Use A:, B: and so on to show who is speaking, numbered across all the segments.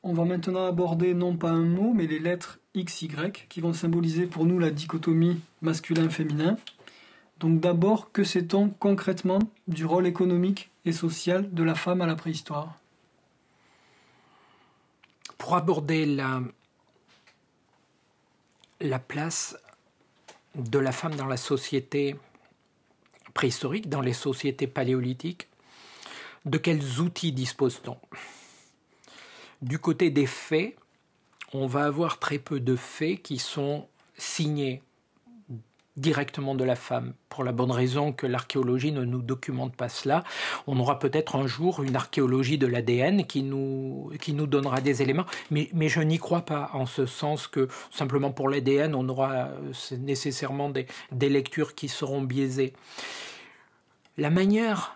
A: On va maintenant aborder non pas un mot, mais les lettres X, Y, qui vont symboliser pour nous la dichotomie masculin-féminin. Donc d'abord, que sait-on concrètement du rôle économique et social de la femme à la préhistoire?
B: Pour aborder la place de la femme dans la société préhistorique, dans les sociétés paléolithiques, de quels outils dispose-t-on? Du côté des faits, on va avoir très peu de faits qui sont signés directement de la femme, pour la bonne raison que l'archéologie ne nous documente pas cela. On aura peut-être un jour une archéologie de l'ADN qui nous donnera des éléments, mais je n'y crois pas, en ce sens que simplement pour l'ADN, on aura nécessairement des lectures qui seront biaisées. La manière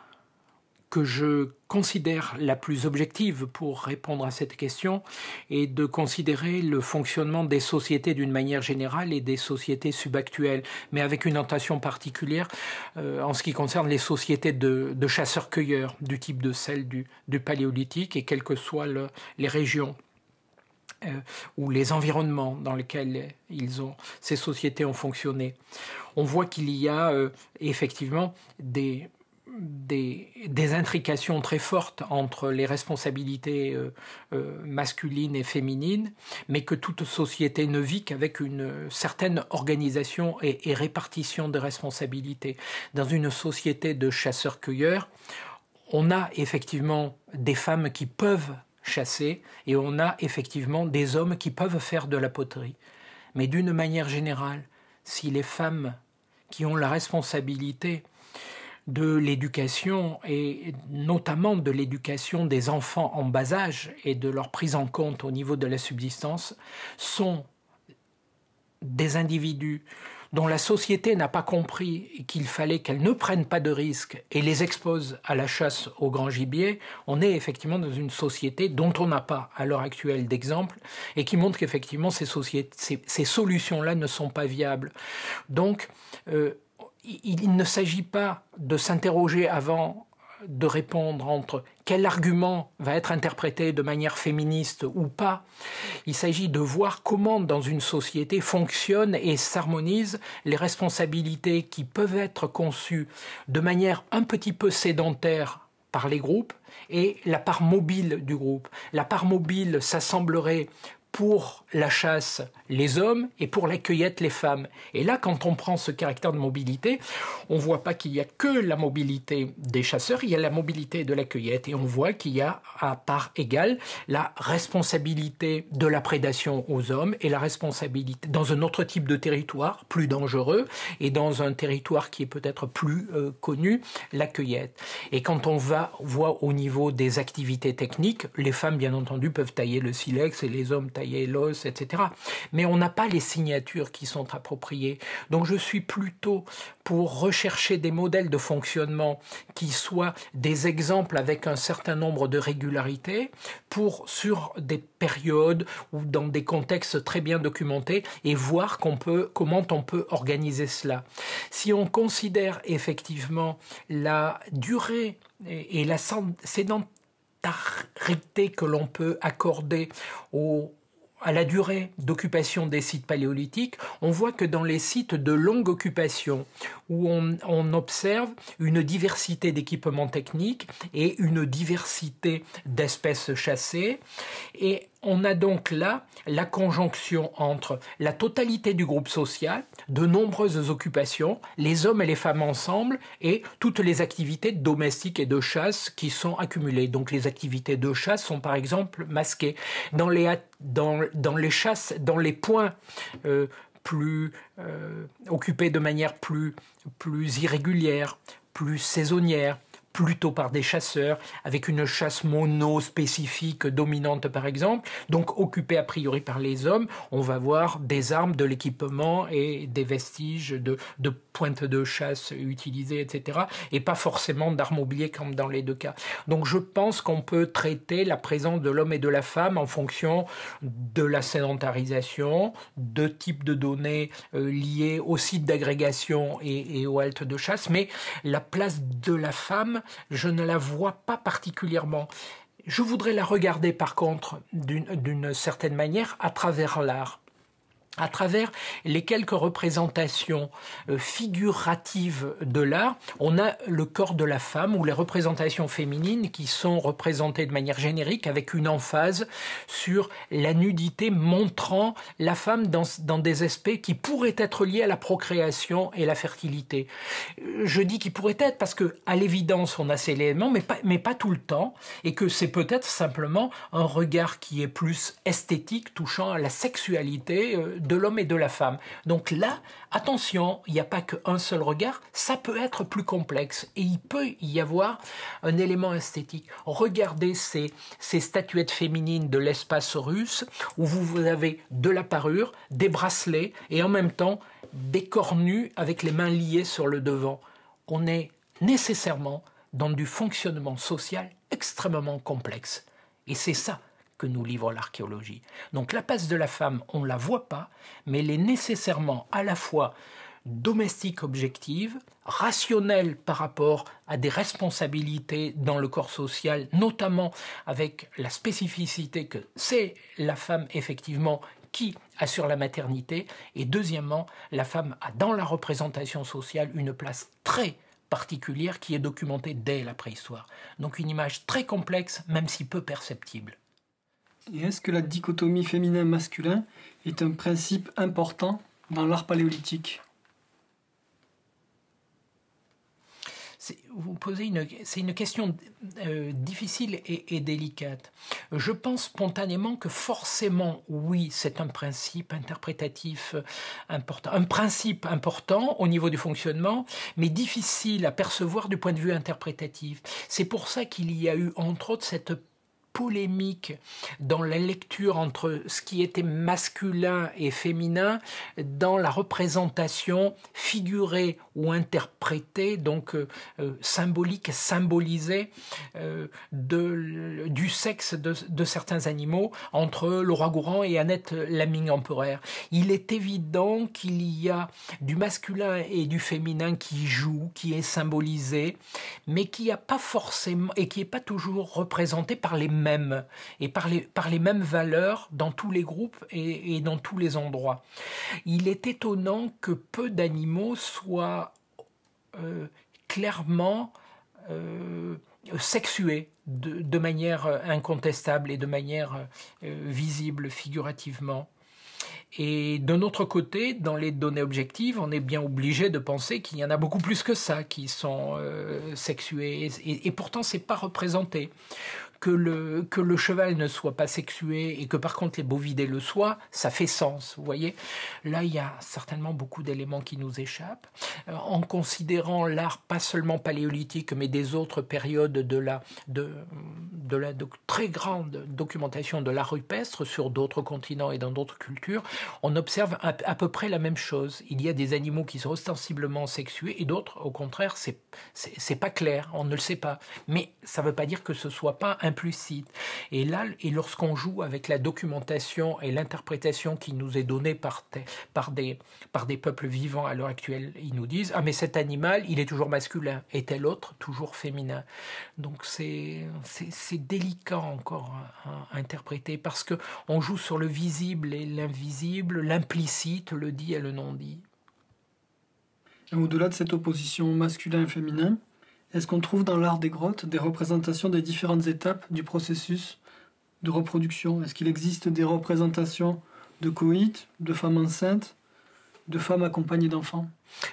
B: que je considère la plus objective pour répondre à cette question est de considérer le fonctionnement des sociétés d'une manière générale et des sociétés subactuelles, mais avec une notation particulière en ce qui concerne les sociétés de chasseurs-cueilleurs, du type de celles du Paléolithique, et quelles que soient les régions ou les environnements dans lesquels ces sociétés ont fonctionné. On voit qu'il y a effectivement des intrications très fortes entre les responsabilités masculines et féminines, mais que toute société ne vit qu'avec une certaine organisation et répartition des responsabilités. Dans une société de chasseurs-cueilleurs, on a effectivement des femmes qui peuvent chasser et on a effectivement des hommes qui peuvent faire de la poterie. Mais d'une manière générale, si les femmes qui ont la responsabilité de l'éducation et notamment de l'éducation des enfants en bas âge et de leur prise en compte au niveau de la subsistance sont des individus dont la société n'a pas compris qu'il fallait qu'elles ne prennent pas de risques et les exposent à la chasse au grand gibier, on est effectivement dans une société dont on n'a pas à l'heure actuelle d'exemple et qui montre qu'effectivement ces solutions-là ne sont pas viables. Donc, il ne s'agit pas de s'interroger avant de répondre entre quel argument va être interprété de manière féministe ou pas. Il s'agit de voir comment dans une société fonctionnent et s'harmonisent les responsabilités qui peuvent être conçues de manière un petit peu sédentaire par les groupes et la part mobile du groupe. La part mobile, ça semblerait pour la chasse les hommes et pour la cueillette les femmes. Et là, quand on prend ce caractère de mobilité, on ne voit pas qu'il n'y a que la mobilité des chasseurs, il y a la mobilité de la cueillette et on voit qu'il y a à part égale la responsabilité de la prédation aux hommes et la responsabilité dans un autre type de territoire plus dangereux et dans un territoire qui est peut-être plus connu, la cueillette. Et quand on voit au niveau des activités techniques, les femmes bien entendu peuvent tailler le silex et les hommes tailler l'os, etc. Mais on n'a pas les signatures qui sont appropriées. Donc je suis plutôt pour rechercher des modèles de fonctionnement qui soient des exemples avec un certain nombre de régularités sur des périodes ou dans des contextes très bien documentés et voir comment on peut organiser cela. Si on considère effectivement la durée et la sédentarité que l'on peut accorder à la durée d'occupation des sites paléolithiques, on voit que dans les sites de longue occupation, où on observe une diversité d'équipements techniques et une diversité d'espèces chassées, et on a donc là la conjonction entre la totalité du groupe social, de nombreuses occupations, les hommes et les femmes ensemble, et toutes les activités domestiques et de chasse qui sont accumulées. Donc les activités de chasse sont par exemple masquées. Dans les chasses, dans les points plus occupés de manière plus irrégulière, plus saisonnière, plutôt par des chasseurs, avec une chasse mono-spécifique dominante par exemple, donc occupée a priori par les hommes, on va voir des armes, de l'équipement et des vestiges de pointes de chasse utilisées, etc. Et pas forcément d'armes mobilier comme dans les deux cas. Donc je pense qu'on peut traiter la présence de l'homme et de la femme en fonction de la sédentarisation, de types de données liées au site d'agrégation et aux haltes de chasse, mais la place de la femme, je ne la vois pas particulièrement. Je voudrais la regarder par contre d'une certaine manière à travers l'art. À travers les quelques représentations figuratives de l'art, on a le corps de la femme ou les représentations féminines qui sont représentées de manière générique avec une emphase sur la nudité montrant la femme dans des aspects qui pourraient être liés à la procréation et la fertilité. Je dis qu'ils pourraient être parce que à l'évidence on a ces éléments mais pas tout le temps et que c'est peut-être simplement un regard qui est plus esthétique touchant à la sexualité de l'homme et de la femme. Donc là, attention, il n'y a pas qu'un seul regard, ça peut être plus complexe et il peut y avoir un élément esthétique. Regardez ces statuettes féminines de l'espace russe où vous avez de la parure, des bracelets et en même temps des corps nus avec les mains liées sur le devant. On est nécessairement dans du fonctionnement social extrêmement complexe. Et c'est ça que nous livre l'archéologie. Donc la place de la femme, on ne la voit pas, mais elle est nécessairement à la fois domestique objective, rationnelle par rapport à des responsabilités dans le corps social, notamment avec la spécificité que c'est la femme effectivement qui assure la maternité, et deuxièmement, la femme a dans la représentation sociale une place très particulière qui est documentée dès la préhistoire. Donc une image très complexe, même si peu perceptible.
A: Et est-ce que la dichotomie féminin-masculin est un principe important dans l'art paléolithique ?
B: Vous posez c'est une question difficile et délicate. Je pense spontanément que forcément, oui, c'est un principe interprétatif important. Un principe important au niveau du fonctionnement, mais difficile à percevoir du point de vue interprétatif. C'est pour ça qu'il y a eu, entre autres, cette polémique dans la lecture entre ce qui était masculin et féminin dans la représentation figurée ou interprétée, donc symbolique, symbolisée du sexe de certains animaux entre le roi Gourand et Annette Laming-Empereur. Il est évident qu'il y a du masculin et du féminin qui jouent, qui est symbolisé, mais qui n'a pas forcément et qui n'est pas toujours représenté par les mêmes et par les mêmes valeurs dans tous les groupes et dans tous les endroits. Il est étonnant que peu d'animaux soient clairement sexués de manière incontestable et de manière visible figurativement. Et d'un autre côté, dans les données objectives, on est bien obligé de penser qu'il y en a beaucoup plus que ça qui sont sexués et pourtant c'est pas représenté. Que le cheval ne soit pas sexué et que par contre les bovidés le soient, ça fait sens, vous voyez. Là, il y a certainement beaucoup d'éléments qui nous échappent. En considérant l'art pas seulement paléolithique, mais des autres périodes de la très grande documentation de l'art rupestre sur d'autres continents et dans d'autres cultures, on observe à peu près la même chose. Il y a des animaux qui sont ostensiblement sexués et d'autres, au contraire, c'est pas clair, on ne le sait pas. Mais ça ne veut pas dire que ce soit pas implicite. Et là, lorsqu'on joue avec la documentation et l'interprétation qui nous est donnée par des peuples vivants à l'heure actuelle, ils nous disent « Ah, mais cet animal, il est toujours masculin, et tel autre, toujours féminin. » Donc c'est délicat encore à interpréter parce qu'on joue sur le visible et l'invisible, l'implicite, le dit et le non-dit.
A: Au-delà de cette opposition masculin et féminin, est-ce qu'on trouve dans l'art des grottes des représentations des différentes étapes du processus de reproduction ? Est-ce qu'il existe des représentations de coït, de femmes enceintes, de femmes accompagnées d'enfants ?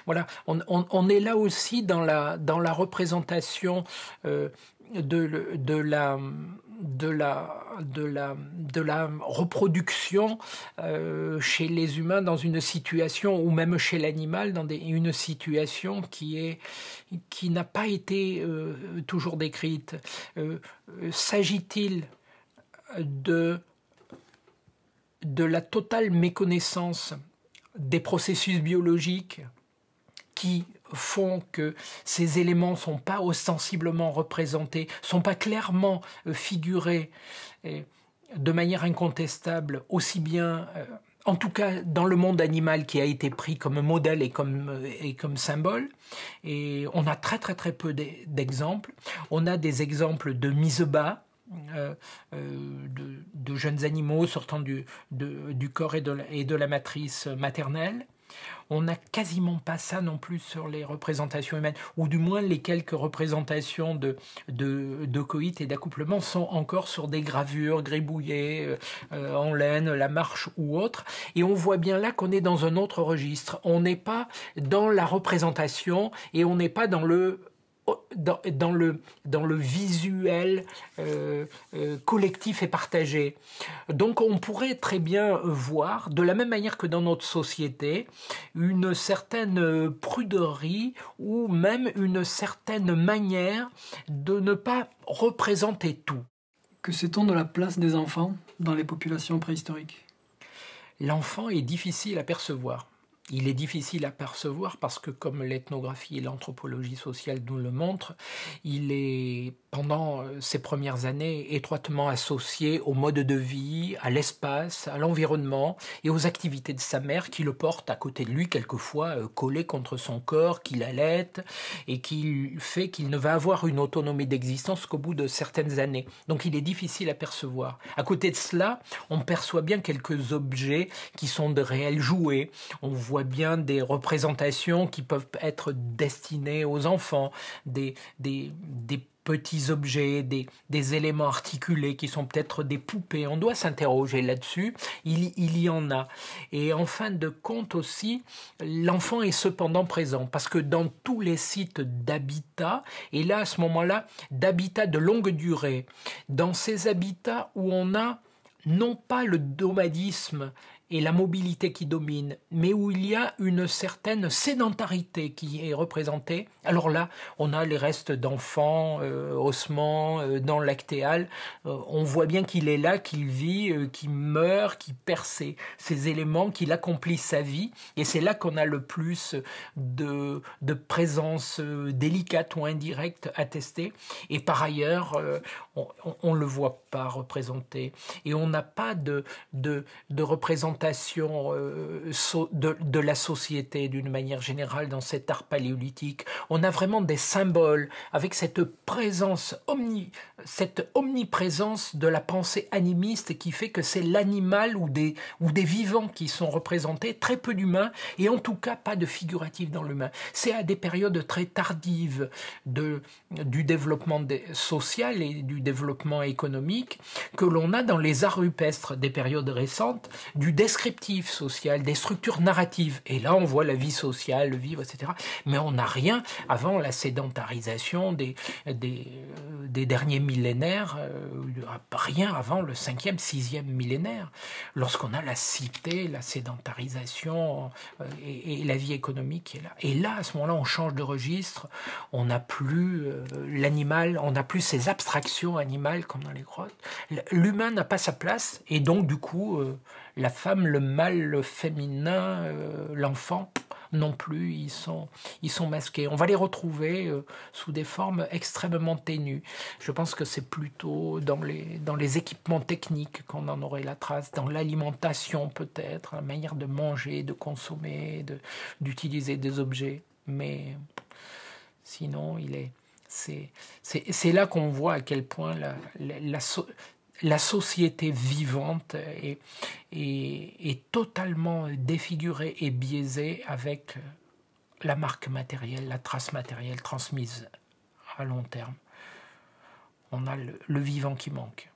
B: Voilà, on est là aussi dans la représentation de la reproduction chez les humains dans une situation, ou même chez l'animal, dans une situation qui n'a pas été toujours décrite. S'agit-il de la totale méconnaissance des processus biologiques qui font que ces éléments ne sont pas ostensiblement représentés, ne sont pas clairement figurés de manière incontestable, aussi bien, en tout cas dans le monde animal qui a été pris comme modèle et comme symbole. Et on a très très très peu d'exemples. On a des exemples de mise bas, de jeunes animaux sortant du corps et de la matrice maternelle. On n'a quasiment pas ça non plus sur les représentations humaines, ou du moins les quelques représentations de coït et d'accouplement sont encore sur des gravures gribouillées en laine, la marche ou autre. Et on voit bien là qu'on est dans un autre registre. On n'est pas dans la représentation et on n'est pas dans le visuel collectif et partagé. Donc on pourrait très bien voir, de la même manière que dans notre société, une certaine pruderie ou même une certaine manière de ne pas représenter tout.
A: Que sait-on de la place des enfants dans les populations préhistoriques ?
B: L'enfant est difficile à percevoir. Il est difficile à percevoir parce que, comme l'ethnographie et l'anthropologie sociale nous le montrent, il est, pendant ses premières années, étroitement associé au mode de vie, à l'espace, à l'environnement et aux activités de sa mère qui le portent à côté de lui, quelquefois collé contre son corps, qui l'allaite et qui fait qu'il ne va avoir une autonomie d'existence qu'au bout de certaines années. Donc il est difficile à percevoir. À côté de cela, on perçoit bien quelques objets qui sont de réels jouets. On voit bien des représentations qui peuvent être destinées aux enfants, des petits objets, des éléments articulés qui sont peut-être des poupées. On doit s'interroger là-dessus. Il y en a. Et en fin de compte aussi, l'enfant est cependant présent parce que dans tous les sites d'habitat, et là à ce moment-là, d'habitat de longue durée, dans ces habitats où on a non pas le nomadisme et la mobilité qui domine, mais où il y a une certaine sédentarité qui est représentée. Alors là, on a les restes d'enfants, ossements, dents lactéales. On voit bien qu'il est là, qu'il vit, qu'il meurt, qu'il perd ces éléments, qu'il accomplit sa vie. Et c'est là qu'on a le plus de présence délicate ou indirecte attestée. Et par ailleurs, on ne le voit pas représenté. Et on n'a pas de représentation de la société d'une manière générale dans cet art paléolithique. On a vraiment des symboles avec cette présence cette omniprésence de la pensée animiste qui fait que c'est l'animal ou des vivants qui sont représentés, très peu d'humains et en tout cas pas de figuratif dans l'humain. C'est à des périodes très tardives du développement social et du développement économique que l'on a dans les arts rupestres des périodes récentes du descriptif social, des structures narratives. Et là, on voit la vie sociale, le vivre, etc. Mais on n'a rien avant la sédentarisation des derniers millénaires, rien avant le 5e, 6e millénaire, lorsqu'on a la cité, la sédentarisation et la vie économique qui est là. Et là, à ce moment-là, on change de registre, on n'a plus l'animal, on n'a plus ces abstractions animales comme dans les grottes. L'humain n'a pas sa place, et donc, du coup, la femme, le mâle, le féminin, l'enfant, non plus, ils sont masqués. On va les retrouver sous des formes extrêmement ténues. Je pense que c'est plutôt dans les équipements techniques qu'on en aurait la trace, dans l'alimentation peut-être, la manière de manger, de consommer, d'utiliser des objets. Mais sinon, c'est là qu'on voit à quel point la société vivante est totalement défigurée et biaisée avec la marque matérielle, la trace matérielle transmise à long terme. On a le vivant qui manque.